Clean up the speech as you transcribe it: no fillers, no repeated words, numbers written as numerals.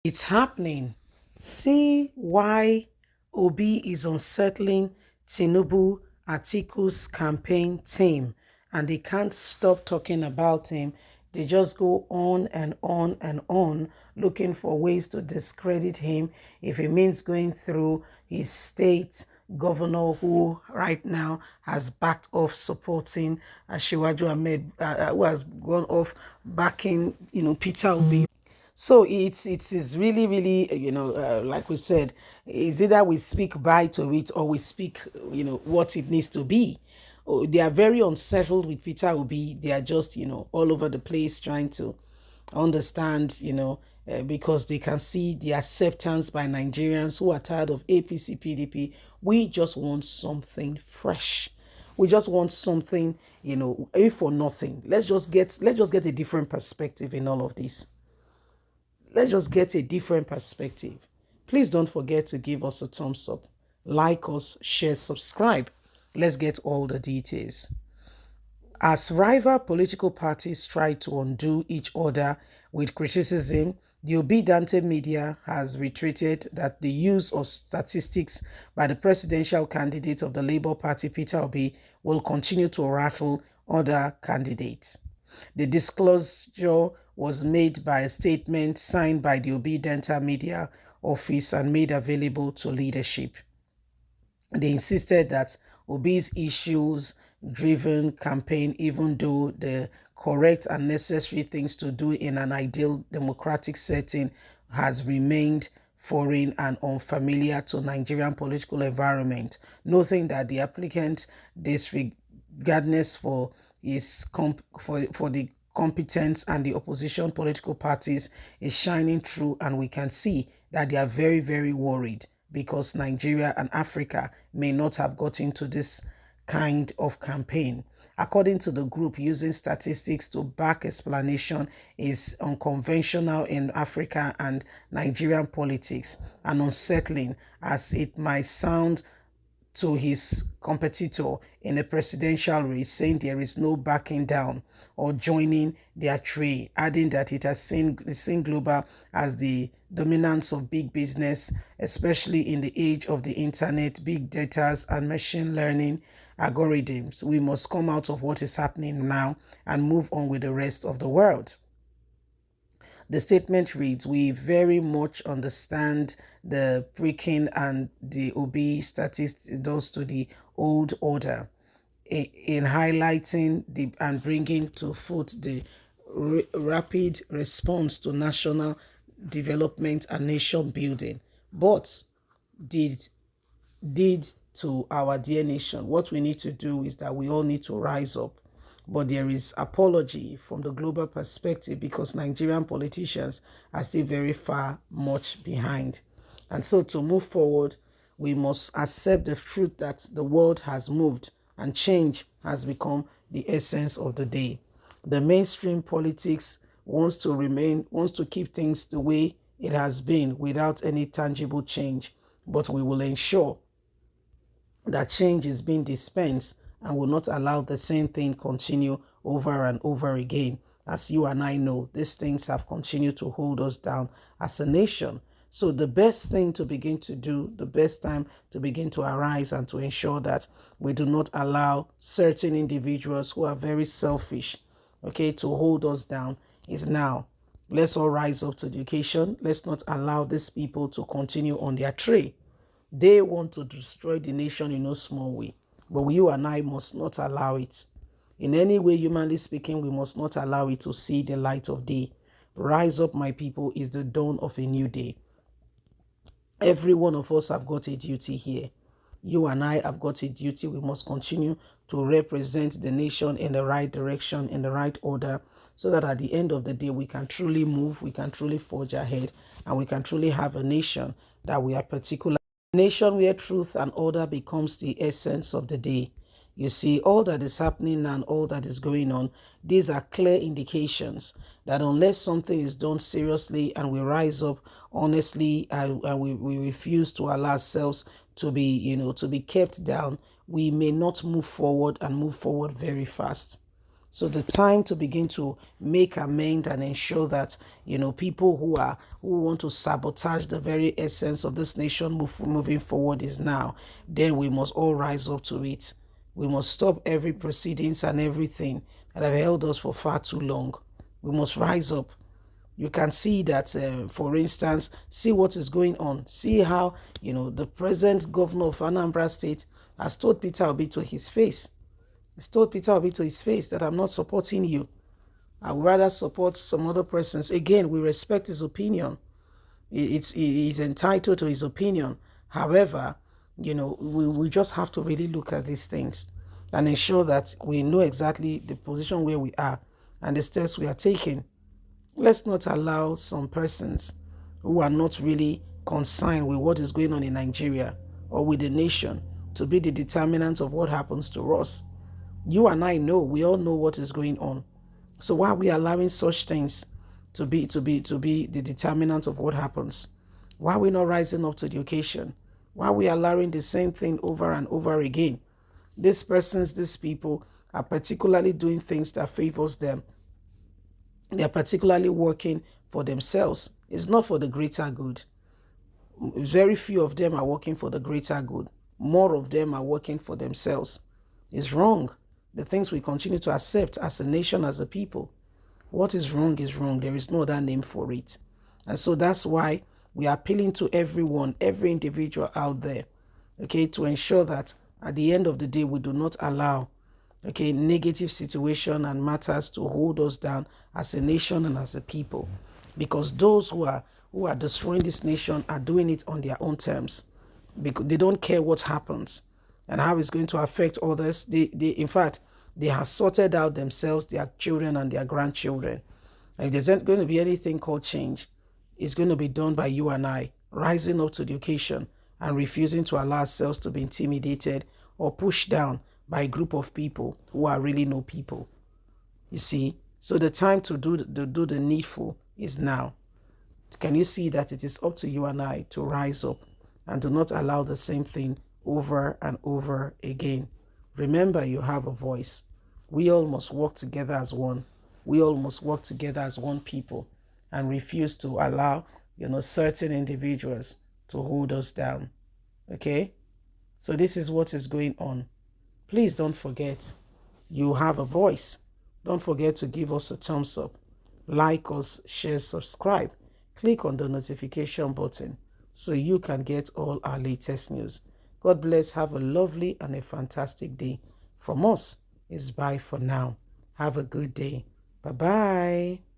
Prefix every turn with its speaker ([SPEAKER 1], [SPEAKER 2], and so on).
[SPEAKER 1] It's happening. See why Obi is unsettling Tinubu Atiku's campaign team, and they can't stop talking about him. They just go on and on and on looking for ways to discredit him if it means going through his state governor who right now has backed off supporting Asiwaju Ahmed, who has gone off backing, Peter Obi. So it is really, really, like we said, is either we speak bye to it or we speak, what it needs to be. Oh, they are very unsettled with Peter Obi. They are just, all over the place trying to understand, because they can see the acceptance by Nigerians who are tired of APC, PDP. We just want something fresh. We just want something, if for nothing. Let's just get a different perspective in all of this. Let's just get a different perspective. Please don't forget to give us a thumbs up, like us, share, subscribe. Let's get all the details. As rival political parties try to undo each other with criticism, the Obidante media has retreated that the use of statistics by the presidential candidate of the Labour Party, Peter Obi, will continue to rattle other candidates. The disclosure was made by a statement signed by the Obidante media office and made available to leadership. They insisted that Obi's issues-driven campaign, even though the correct and necessary things to do in an ideal democratic setting has remained foreign and unfamiliar to Nigerian political environment, noting that the applicant disregardless for for the competence and the opposition political parties is shining through, and we can see that they are very, very worried because Nigeria and Africa may not have gotten to this kind of campaign. According to the group, using statistics to back explanation is unconventional in Africa and Nigerian politics and unsettling as it might sound to his competitor in a presidential race, saying there is no backing down or joining their tree, adding that it has seen global as the dominance of big business, especially in the age of the internet, big data, and machine learning algorithms. We must come out of what is happening now and move on with the rest of the world. The statement reads, we very much understand the breaking and the OB statistics does to the old order in highlighting and bringing to foot the rapid response to national development and nation building. But did to our dear nation, what we need to do is that we all need to rise up. But there is apology from the global perspective because Nigerian politicians are still very far much behind. And so to move forward, we must accept the truth that the world has moved and change has become the essence of the day. The mainstream politics wants to keep things the way it has been without any tangible change. But we will ensure that change is being dispensed and will not allow the same thing continue over and over again. As you and I know, these things have continued to hold us down as a nation. So the best thing to begin to do, the best time to begin to arise and to ensure that we do not allow certain individuals who are very selfish, to hold us down is now. Let's all rise up to the occasion. Let's not allow these people to continue on their tree. They want to destroy the nation in no small way. But you and I must not allow it. In any way, humanly speaking, we must not allow it to see the light of day. Rise up, my people, is the dawn of a new day. Every one of us have got a duty here. You and I have got a duty. We must continue to represent the nation in the right direction, in the right order, so that at the end of the day, we can truly move, we can truly forge ahead, and we can truly have a nation that we are particular. A nation where truth and order becomes the essence of the day. You see, all that is happening and all that is going on, these are clear indications that unless something is done seriously and we rise up honestly and we refuse to allow ourselves to be, to be kept down, we may not move forward and move forward very fast. So the time to begin to make amends and ensure that, people who want to sabotage the very essence of this nation moving forward is now. Then we must all rise up to it. We must stop every proceedings and everything that have held us for far too long. We must rise up. You can see that, for instance, see what is going on. See how, the present governor of Anambra State has told Peter Obi to his face. He's told Peter Obi to his face that I'm not supporting you. I would rather support some other persons. Again, we respect his opinion. He's entitled to his opinion. However, we just have to really look at these things and ensure that we know exactly the position where we are and the steps we are taking. Let's not allow some persons who are not really concerned with what is going on in Nigeria or with the nation to be the determinant of what happens to us. You and I know, we all know what is going on. So why are we allowing such things to be the determinant of what happens? Why are we not rising up to the occasion? Why are we allowing the same thing over and over again? These people are particularly doing things that favors them. They are particularly working for themselves. It's not for the greater good. Very few of them are working for the greater good. More of them are working for themselves. It's wrong. The things we continue to accept as a nation, as a people. What is wrong is wrong. There is no other name for it. And so that's why we are appealing to everyone, every individual out there, okay, to ensure that at the end of the day, we do not allow, negative situation and matters to hold us down as a nation and as a people. Because those who are destroying this nation are doing it on their own terms. Because they don't care what happens and how it's going to affect others. In fact, they have sorted out themselves, their children and their grandchildren. And if there's going to be anything called change, it's going to be done by you and I, rising up to the occasion and refusing to allow ourselves to be intimidated or pushed down by a group of people who are really no people. You see? So the time to do the needful is now. Can you see that it is up to you and I to rise up and do not allow the same thing over and over again? Remember, you have a voice. We all must work together as one. We all must work together as one people and refuse to allow, certain individuals to hold us down. Okay? So this is what is going on. Please don't forget, you have a voice. Don't forget to give us a thumbs up. Like us, share, subscribe. Click on the notification button so you can get all our latest news. God bless. Have a lovely and a fantastic day. From us, it's bye for now. Have a good day. Bye-bye.